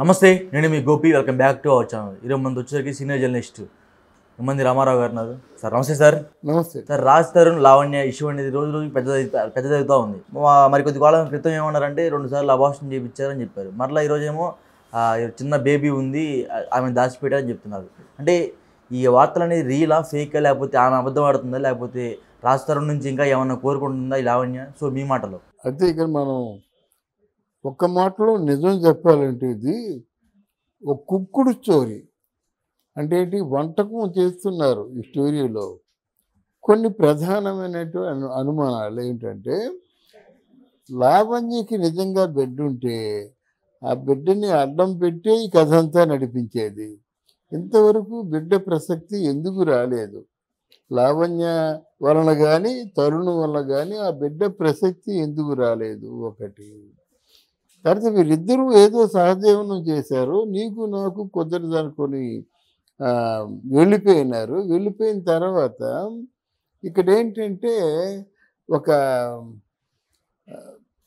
నమస్తే, నేను మీ Gopi. Welcome back to our channel. ఈరోజు మంది వచ్చేసరికి సీనియర్ జర్నలిస్ట్ మంది రామారావు గారు ఉన్నారు. సార్ నమస్తే. సార్ నమస్తే సార్, రాజ్ తరుణ్ లావణ్య ఇష్యూ అనేది రోజు రోజు పెద్దదవుతూ ఉంది. మరి కొద్ది కాలం క్రితం ఏమన్నారంటే 2 సార్లు అబార్షన్ చేయించారని చెప్పారు. మరలా ఈరోజేమో చిన్న బేబీ ఉంది, ఆమె దాచిపెట్టారని చెప్తున్నారు. అంటే ఈ వార్తలు అనేది రియలా, ఫేకా, లేకపోతే ఆమె అబద్ధం ఆడుతుందా, లేకపోతే రాజ్ తరుణ్ నుంచి ఇంకా ఏమన్నా కోరుకుంటుందా ఈ లావణ్య? సో మీ మాటలో. అయితే ఇక్కడ మనం ఒక్క మాటలో నిజం చెప్పాలంటే ఇది ఒక కుక్కుడు స్టోరీ. అంటే ఏంటి, వంటకం చేస్తున్నారు ఈ స్టోరీలో. కొన్ని ప్రధానమైనటువంటి అనుమానాలు ఏంటంటే, లావణ్యకి నిజంగా బిడ్డ ఉంటే ఆ బిడ్డని అడ్డం పెట్టి ఈ కథ అంతా నడిపించేది. ఇంతవరకు బిడ్డ ప్రసక్తి ఎందుకు రాలేదు? లావణ్య వలన కానీ తరుణ్ వలన కానీ ఆ బిడ్డ ప్రసక్తి ఎందుకు రాలేదు? ఒకటి. తర్వాత వీరిద్దరూ ఏదో సహజీవనం చేశారు, నీకు నాకు కుదరదు అనుకొని వెళ్ళిపోయినారు. వెళ్ళిపోయిన తర్వాత ఇక్కడ ఏంటంటే ఒక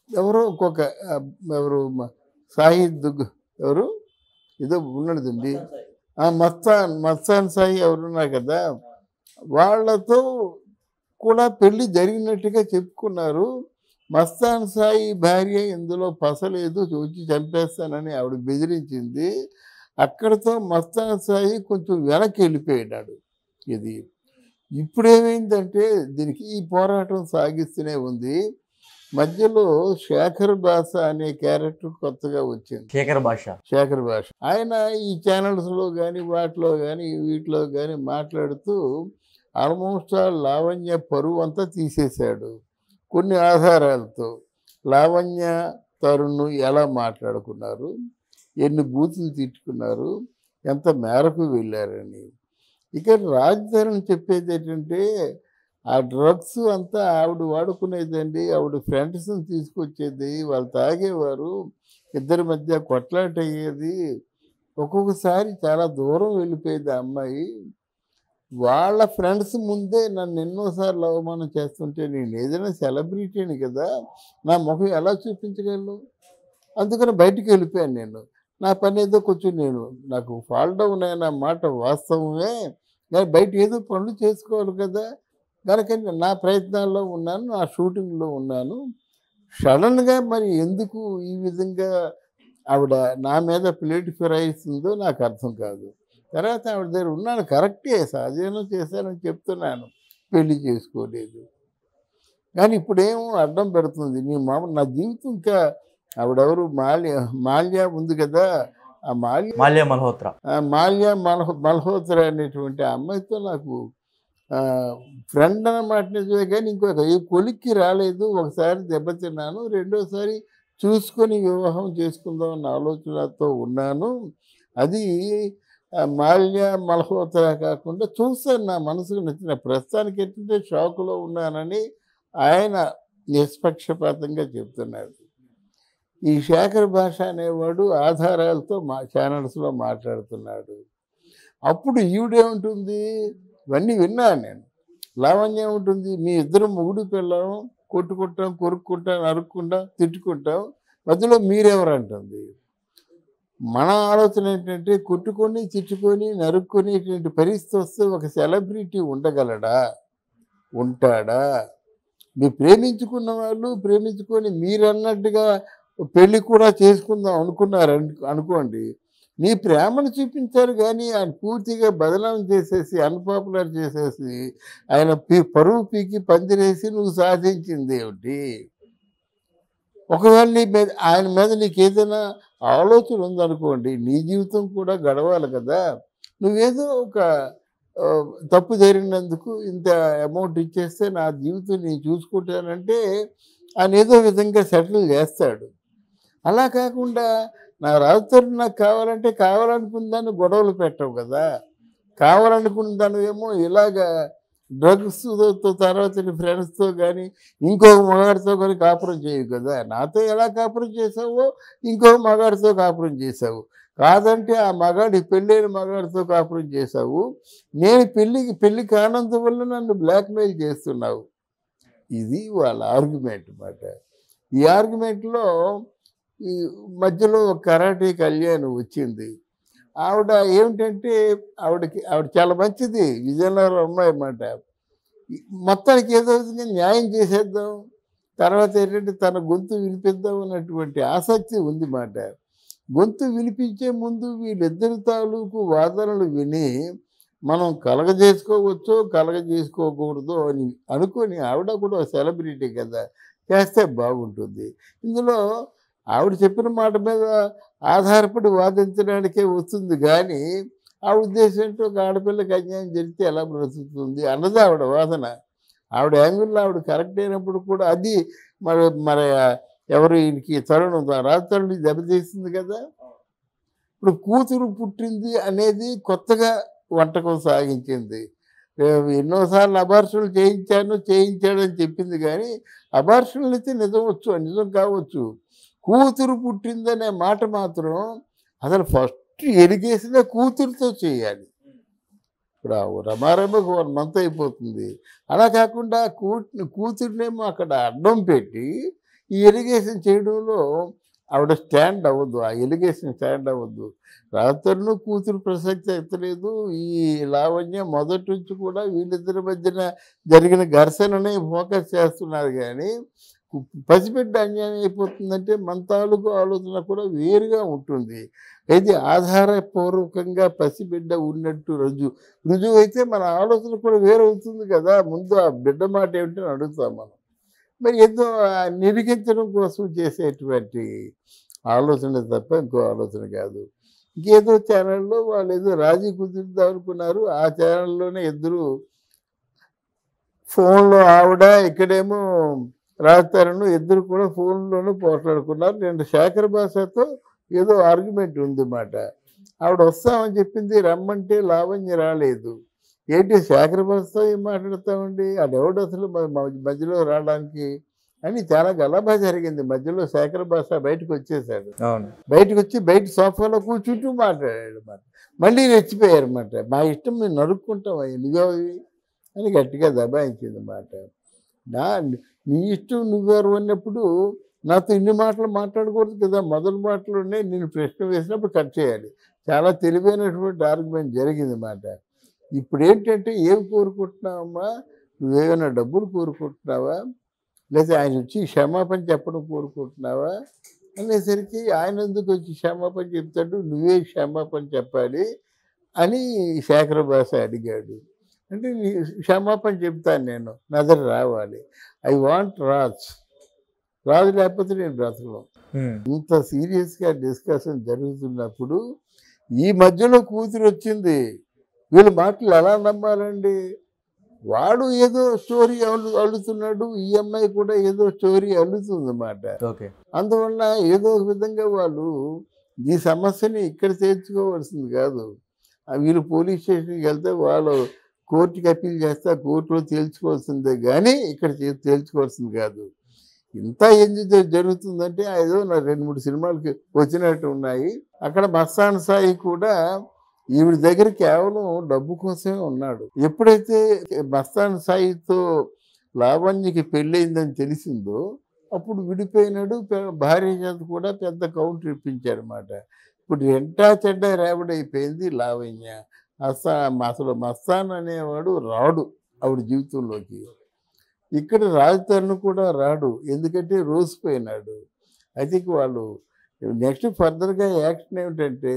ఎవరో ఇంకొక ఎవరు సాహిద్ ఎవరు ఏదో ఉన్నదండి, మస్తాన్ సాయి ఎవరున్నారు కదా, వాళ్ళతో కూడా పెళ్ళి జరిగినట్టుగా చెప్పుకున్నారు. మస్తాన్ సాయి భార్య ఇందులో పసలేదు, వచ్చి చంపేస్తానని ఆవిడ బెదిరించింది. అక్కడితో మస్తాన్ సాయి కొంచెం వెనక్కి వెళ్ళిపోయినాడు. ఇది ఇప్పుడేమైందంటే దీనికి ఈ పోరాటం సాగిస్తూనే ఉంది. మధ్యలో శేఖర్ భాష అనే క్యారెక్టర్ కొత్తగా వచ్చింది. శేఖర్ భాష ఆయన ఈ ఛానల్స్లో కానీ వాటిలో కానీ వీటిలో కానీ మాట్లాడుతూ ఆల్మోస్ట్ లావణ్య పరువు అంతా తీసేశాడు. కొన్ని ఆధారాలతో లావణ్య తరుణ్ ఎలా మాట్లాడుకున్నారు, ఎన్ని బూతులు తిట్టుకున్నారు, ఎంత మేరకు వెళ్ళారని. ఇక రాజ్ తరుణ్ చెప్పేది ఏంటంటే, ఆ డ్రగ్స్ అంతా ఆవిడ వాడుకునేదండి, ఆవిడ ఫ్రెండ్స్ని తీసుకొచ్చేది, వాళ్ళు తాగేవారు, ఇద్దరి మధ్య కొట్లాట అయ్యేది. ఒక్కొక్కసారి చాలా దూరం వెళ్ళిపోయేది ఆ అమ్మాయి. వాళ్ళ ఫ్రెండ్స్ ముందే నన్ను ఎన్నోసార్లు అవమానం చేస్తుంటే నేను ఏదైనా సెలబ్రిటీని కదా, నా ముఖం ఎలా చూపించగలను? అందుకని బయటికి వెళ్ళిపోయాను నేను. నా పని ఏదో కొంచెం నాకు ఫాల్ డౌన్ అయిన మాట వాస్తవమే, కానీ బయట ఏదో పనులు చేసుకోవాలి కదా, కనుక నా ప్రయత్నాల్లో ఉన్నాను, నా షూటింగ్లో ఉన్నాను. సడన్గా మరి ఎందుకు ఈ విధంగా ఆవిడ నా మీద ప్లేట్ ఫిరాయిస్తుందో నాకు అర్థం కాదు. తర్వాత ఆవిడ దగ్గర ఉన్నాను, కరెక్టే, సహజీవనం చేశానని చెప్తున్నాను, పెళ్లి చేసుకోలేదు. కానీ ఇప్పుడేమో అడ్డం పెడుతుంది. నా జీవితం ఇంకా ఆవిడెవరు మాల్యా ఉంది కదా, ఆ మాల్యా మల్హోత్రా అనేటువంటి ఆ అమ్మాయితో నాకు ఫ్రెండ్ అన్నమాట నిజమే, కానీ ఇంకొక కొలిక్కి రాలేదు. ఒకసారి దెబ్బతిన్నాను, రెండోసారి చూసుకొని వివాహం చేసుకుందాం అన్న ఆలోచనతో ఉన్నాను. అది మాల్యా మల్హోత్రా కాకుండా చూస్తాను, నా మనసుకు నచ్చిన. ప్రస్తుతానికి ఏంటంటే షాకులో ఉన్నానని ఆయన నిష్పక్షపాతంగా చెప్తున్నాడు. ఈ శేఖర్ భాష అనేవాడు ఆధారాలతో ఛానల్స్లో మాట్లాడుతున్నాడు. అప్పుడు ఈవిడేముంటుంది, ఇవన్నీ విన్నాను నేను. లావణ్యం ఉంటుంది, మీ ఇద్దరు మొగుడు పిల్లం కొట్టుకుంటాం, కొరుక్కుంటాం, నరుక్కుంటాం, తిట్టుకుంటాం, మధ్యలో మీరెవరంటుంది. మన ఆలోచన ఏంటంటే, కొట్టుకొని తిట్టుకొని నరుక్కునేటువంటి పరిస్థితి వస్తే ఒక సెలబ్రిటీ ఉండగలడా? ఉంటాడా? మీరు ప్రేమించుకున్న వాళ్ళు ప్రేమించుకొని మీరన్నట్టుగా పెళ్ళి కూడా చేసుకుందాం అనుకోండి, నీ ప్రేమను చూపించారు, కానీ ఆయన పూర్తిగా బదనాం చేసేసి, అన్పాపులర్ చేసేసి, ఆయన పరువు పీకి పందిరేసి నువ్వు సాధించింది ఏమిటి? ఒకవేళ ఆయన మీద నీకు ఏదైనా ఆలోచన ఉందనుకోండి, నీ జీవితం కూడా గడవాలి కదా. నువ్వేదో ఒక తప్పు జరిగినందుకు ఇంత అమౌంట్ ఇచ్చేస్తే నా జీవితం నేను చూసుకుంటానంటే ఆయన ఏదో విధంగా సెటిల్ చేస్తాడు. అలా కాకుండా నా రాజ్ తరుణ్ నాకు కావాలంటే కావాలనుకున్న దాన్ని గొడవలు పెట్టవు కదా. కావాలనుకున్న దానివేమో ఇలాగా డ్రగ్స్తో తర్వాత ఫ్రెండ్స్తో కానీ ఇంకొక మగాడితో కానీ కాపురం చేయవు కదా. నాతో ఎలా కాపురం చేసావో ఇంకొక మగాడితో కాపురం చేసావు. కాదంటే ఆ మగాడి పెళ్ళైన మగాడితో కాపురం చేసావు. నేను పెళ్ళి కానందువల్ల నన్ను బ్లాక్మెయిల్ చేస్తున్నావు. ఇది వాళ్ళ ఆర్గ్యుమెంట్ అన్నమాట. ఈ ఆర్గ్యుమెంట్లో ఈ మధ్యలో కరాటే కళ్యాణ్ వచ్చింది. ఆవిడ ఏమిటంటే ఆవిడ చాలా మంచిది, విజయనగరం అమ్మాయి అన్నమాట. మొత్తానికి ఏదో విధంగా న్యాయం చేసేద్దాం, తర్వాత ఏంటంటే తన గొంతు వినిపిద్దాం అన్నటువంటి ఆసక్తి ఉంది మాట. గొంతు వినిపించే ముందు వీళ్ళిద్దరి తాలూకు వాదనలు విని మనం కలగజేసుకోవచ్చో కలగజేసుకోకూడదో అని అనుకొని, ఆవిడ కూడా సెలబ్రిటీ కదా, చేస్తే బాగుంటుంది. ఇందులో ఆవిడ చెప్పిన మాట మీద ఆధారపడి వాదించడానికే వస్తుంది కానీ, ఆ ఉద్దేశం ఏంటో ఒక ఆడపిల్లకి అన్యాయం జరిగితే ఎలా బ్రతుకుతుంది అన్నది ఆవిడ వాదన. ఆవిడ యాంగిల్లో ఆవిడ కరెక్ట్ అయినప్పుడు కూడా అది మరి మరి ఎవరు ఈయనకి తరుణ్ రాజతరుణ్ని దెబ్బతీస్తుంది కదా. ఇప్పుడు కూతురు పుట్టింది అనేది కొత్తగా వంటకం సాగించింది. ఎన్నోసార్లు అబార్షన్లు చేయించాడని చెప్పింది కానీ, అబార్షన్లు అయితే నిజం కావచ్చు. కూతురు పుట్టిందనే మాట మాత్రం అసలు ఫస్ట్ ఎలిగేషన్ కూతురుతో చేయాలి. ఇప్పుడు రమారమ్మకు 1 మంత్ అయిపోతుంది. అలా కాకుండా కూతురునేమో అక్కడ అడ్డం పెట్టి ఈ ఎలిగేషన్ చేయడంలో ఆవిడ స్టాండ్ అవ్వద్దు, ఆ ఎలిగేషన్ స్టాండ్ అవ్వద్దు. రాత్రులు కూతురు ప్రసక్తి ఎత్తలేదు. ఈ లావణ్య మొదటి నుంచి కూడా వీళ్ళిద్దరి మధ్యన జరిగిన ఘర్షణనే ఫోకస్ చేస్తున్నారు కానీ, పసిబిడ్డ అన్యాయం అయిపోతుందంటే మన తాలూకు ఆలోచన కూడా వేరుగా ఉంటుంది. అయితే ఆధారపూర్వకంగా పసిబిడ్డ ఉన్నట్టు రుజువు అయితే మన ఆలోచన కూడా వేరవుతుంది కదా. ముందు ఆ బిడ్డ మాట ఏమిటని అడుగుతాం మనం. మరి ఏదో నిరిగించడం కోసం చేసేటువంటి ఆలోచన తప్ప ఇంకో ఆలోచన కాదు. ఇంకేదో ఛానల్లో వాళ్ళు ఏదో రాజీ కుదురుద్దాం అనుకున్నారు. ఆ ఛానల్లోనే ఇద్దరు ఫోన్లో, ఆవిడ ఇక్కడేమో రాజతరుణ్, ఇద్దరు కూడా ఫోన్లోనూ పోట్లాడుకున్నారు. నేను శేఖర్ భాషతో ఏదో ఆర్గ్యుమెంట్ ఉంది మాట. ఆవిడ వస్తామని చెప్పింది, రమ్మంటే లావణ్య రాలేదు. ఏంటి శేఖర్ భాషతో ఏం మాట్లాడతామండి, అదెవడు అసలు మధ్యలో రావడానికి అని చాలా గలభా జరిగింది. మధ్యలో శేఖర్ భాష బయటకు వచ్చేసాడు. బయటకు వచ్చి బయట సోఫాలో కూర్చుంటూ మాట్లాడాడు మాట. మళ్ళీ రెచ్చిపోయారు అన్నమాట. మా ఇష్టం మేము నరుక్కుంటాం నువ్వే అని గట్టిగా దబాయించింది మాట. నీ ఇష్టం నువ్వెవరు అన్నప్పుడు నాతో ఇన్ని మాటలు మాట్లాడకూడదు కదా. మొదటి మాటలోనే నేను ప్రశ్న వేసినప్పుడు కట్ చేయాలి. చాలా తెలివైనటువంటి ఆర్గ్యుమెంట్ జరిగింది మాట. ఇప్పుడు ఏంటంటే ఏం కోరుకుంటున్నావమ్మా, నువ్వేమైనా డబ్బులు కోరుకుంటున్నావా, లేదా ఆయన వచ్చి క్షమాపణ చెప్పడం కోరుకుంటున్నావా అనేసరికి ఆయన ఎందుకు వచ్చి క్షమాపణ చెప్తాడు, నువ్వే క్షమాపణ చెప్పాలి అని శేఖర్ భాష అడిగాడు. అంటే క్షమాపణ చెప్తాను నేను, నా దగ్గర రావాలి. ఐ వాంట్ రాజు లేకపోతే నేను బ్రతకను. ఇంత సీరియస్గా డిస్కషన్ జరుగుతున్నప్పుడు ఈ మధ్యలో కూతురు వచ్చింది. వీళ్ళ మాటలు ఎలా నమ్మాలండి? వాడు ఏదో స్టోరీ అల్లుతున్నాడు, ఈ అమ్మాయి కూడా ఏదో స్టోరీ అల్లుతుంది అన్నమాట. అందువల్ల ఏదో ఒక విధంగా వాళ్ళు ఈ సమస్యని ఇక్కడ తేల్చుకోవాల్సింది కాదు. వీళ్ళు పోలీస్ స్టేషన్కి వెళ్తే వాళ్ళు కోర్టుకి అప్పీల్ చేస్తే కోర్టులో తేల్చుకోవాల్సిందే కానీ ఇక్కడ తేల్చుకోవాల్సింది కాదు. ఇంత ఏం జరుగుతుందంటే ఏదో నా 2-3 సినిమాలకి వచ్చినట్టు ఉన్నాయి. అక్కడ మస్తాన్ సాయి కూడా ఈవిడ దగ్గర కేవలం డబ్బు కోసమే ఉన్నాడు. ఎప్పుడైతే మస్తాన్ సాయితో లావణ్యకి పెళ్ళయిందని తెలిసిందో అప్పుడు విడిపోయినాడు. భార్య చేత కూడా పెద్ద కౌంటర్ ఇప్పించాడు అన్నమాట. ఇప్పుడు ఎంటా చెడ్డ రేవడైపోయింది లావణ్య. అసలు మస్తాన్ అనేవాడు రాడు ఆవిడ జీవితంలోకి. ఇక్కడ రాజతరుణ్ కూడా రాడు, ఎందుకంటే రోసిపోయినాడు. అయితే వాళ్ళు నెక్స్ట్ ఫర్దర్గా యాక్షన్ ఏమిటంటే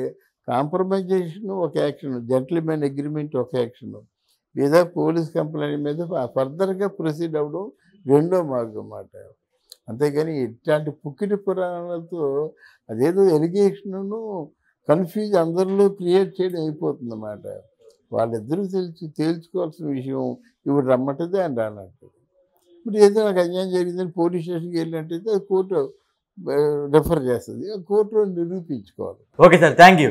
కాంప్రమైజేషన్ ఒక యాక్షన్, జెంటిల్మెన్ అగ్రిమెంట్ ఒక యాక్షన్, లేదా పోలీస్ కంప్లైంట్ మీద ఫర్దర్గా ప్రొసీడ్ అవ్వడం రెండో మార్గం అన్నమాట. అంతేగాని ఇట్లాంటి పుక్కిటి పురాణాలతో అదేదో ఎలిగేషన్ను కన్ఫ్యూజ్ అందరిలో క్రియేట్ చేయడం అయిపోతుంది అన్నమాట. వాళ్ళిద్దరూ తేల్చుకోవాల్సిన విషయం ఇప్పుడు రమ్మంటదే అని రానట్టు. ఇప్పుడు ఏదో నాకు అన్యాయం జరిగిందని పోలీస్ స్టేషన్కి వెళ్ళినట్టయితే కోర్టు రెఫర్ చేస్తుంది, కోర్టులో నిరూపించుకోవాలి. Okay sir, thank you.